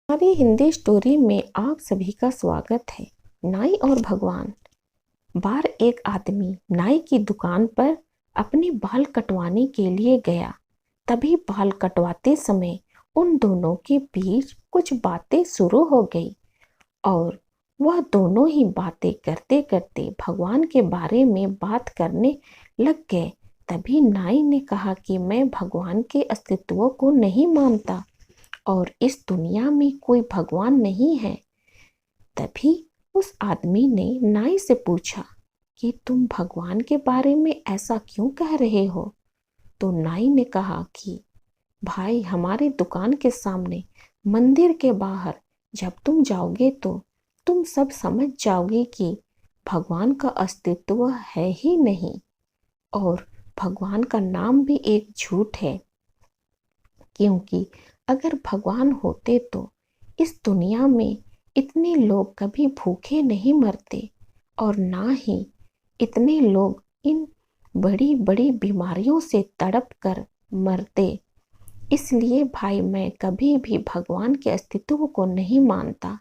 हमारी हिंदी स्टोरी में आप सभी का स्वागत है। नाई और भगवान। बार एक आदमी नाई की दुकान पर अपने बाल कटवाने के लिए गया। तभी बाल कटवाते समय उन दोनों के बीच कुछ बातें शुरू हो गई और वह दोनों ही बातें करते करते भगवान के बारे में बात करने लग गए। तभी नाई ने कहा कि मैं भगवान के अस्तित्व को नहीं मानता और इस दुनिया में कोई भगवान नहीं है। तभी उस आदमी ने नाई से पूछा कि तुम भगवान के बारे में ऐसा क्यों कह रहे हो? तो नाई ने कहा कि भाई, हमारी दुकान के सामने मंदिर के बाहर जब तुम जाओगे तो तुम सब समझ जाओगे कि भगवान का अस्तित्व है ही नहीं और भगवान का नाम भी एक झूठ है, क्योंकि अगर भगवान होते तो इस दुनिया में इतने लोग कभी भूखे नहीं मरते और ना ही इतने लोग इन बड़ी बड़ी बीमारियों से तड़प कर मरते। इसलिए भाई, मैं कभी भी भगवान के अस्तित्व को नहीं मानता।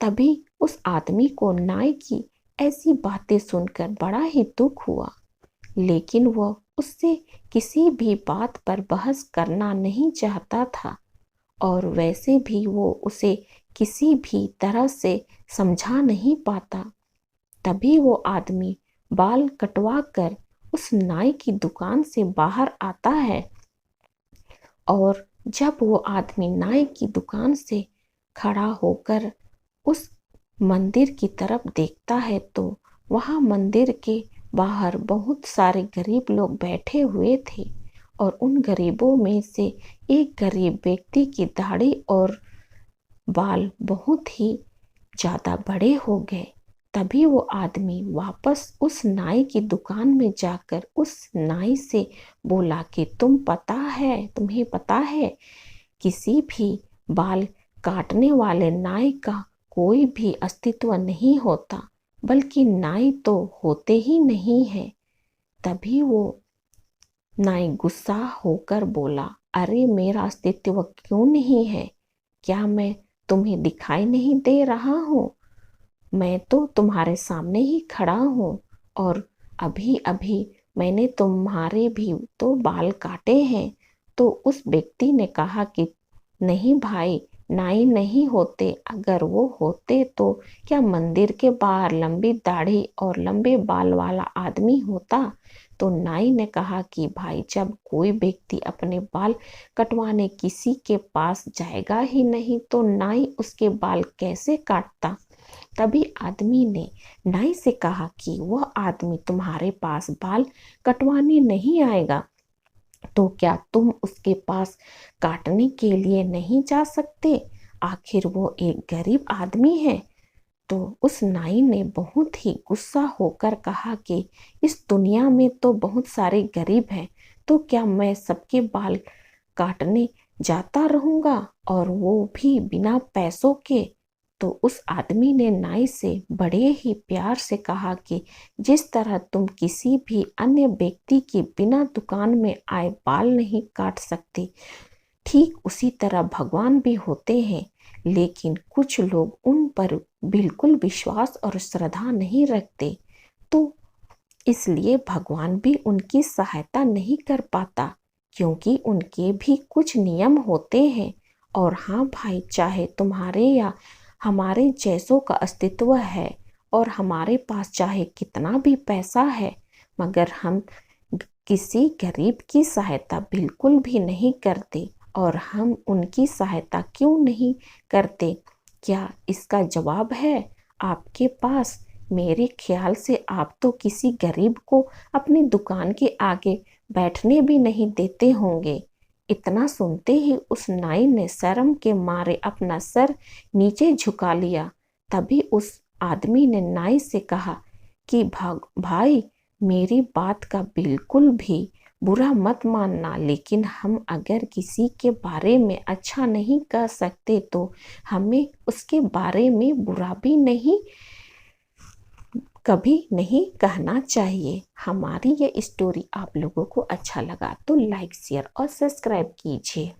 तभी उस आदमी को नाई की ऐसी बातें सुनकर बड़ा ही दुख हुआ, लेकिन वह उससे किसी भी बात पर बहस करना नहीं चाहता था और वैसे भी वो उसे किसी भी तरह से समझा नहीं पाता। तभी वो आदमी बाल कटवा कर उस नाई की दुकान से बाहर आता है और जब वो आदमी नाई की दुकान से खड़ा होकर उस मंदिर की तरफ देखता है तो वहाँ मंदिर के बाहर बहुत सारे गरीब लोग बैठे हुए थे और उन गरीबों में से एक गरीब व्यक्ति की दाढ़ी और बाल बहुत ही ज़्यादा बड़े हो गए। तभी वो आदमी वापस उस नाई की दुकान में जाकर उस नाई से बोला कि तुम्हें पता है किसी भी बाल काटने वाले नाई का कोई भी अस्तित्व नहीं होता, बल्कि नाई तो होते ही नहीं है। तभी वो नाई गुस्सा होकर बोला, अरे मेरा अस्तित्व क्यों नहीं है? क्या मैं तुम्हें दिखाई नहीं दे रहा हूँ? मैं तो तुम्हारे सामने ही खड़ा हूँ और अभी अभी मैंने तुम्हारे भी तो बाल काटे हैं। तो उस व्यक्ति ने कहा कि नहीं भाई, नाई नहीं होते। अगर वो होते तो क्या मंदिर के बाहर लंबी दाढ़ी और लंबे बाल वाला आदमी होता? तो नाई ने कहा कि भाई, जब कोई व्यक्ति अपने बाल कटवाने किसी के पास जाएगा ही नहीं तो नाई उसके बाल कैसे काटता? तभी आदमी ने नाई से कहा कि वह आदमी तुम्हारे पास बाल कटवाने नहीं आएगा, तो क्या तुम उसके पास काटने के लिए नहीं जा सकते? आखिर वो एक गरीब आदमी है। तो उस नाई ने बहुत ही गुस्सा होकर कहा कि इस दुनिया में तो बहुत सारे गरीब हैं, तो क्या मैं सबके बाल काटने जाता रहूंगा और वो भी बिना पैसों के? तो उस आदमी ने नाई से बड़े ही प्यार से कहा कि जिस तरह तुम किसी भी अन्य व्यक्ति की बिना दुकान में आए बाल नहीं काट सकते, ठीक उसी तरह भगवान भी होते हैं, लेकिन कुछ लोग उन पर बिल्कुल विश्वास और श्रद्धा नहीं रखते, तो इसलिए भगवान भी उनकी सहायता नहीं कर पाता, क्योंकि उनके भी कुछ नियम होते हैं। और हाँ भाई, चाहे तुम्हारे या हमारे जैसों का अस्तित्व है और हमारे पास चाहे कितना भी पैसा है, मगर हम किसी गरीब की सहायता बिल्कुल भी नहीं करते। और हम उनकी सहायता क्यों नहीं करते? क्या इसका जवाब है आपके पास? मेरे ख्याल से आप तो किसी गरीब को अपनी दुकान के आगे बैठने भी नहीं देते होंगे। इतना सुनते ही उस नाई ने शर्म के मारे अपना सर नीचे झुका लिया। तभी उस आदमी ने नाई से कहा कि भाई, मेरी बात का बिल्कुल भी बुरा मत मानना, लेकिन हम अगर किसी के बारे में अच्छा नहीं कह सकते तो हमें उसके बारे में बुरा भी नहीं कभी नहीं कहना चाहिए। हमारी ये स्टोरी आप लोगों को अच्छा लगा तो लाइक, शेयर और सब्सक्राइब कीजिए।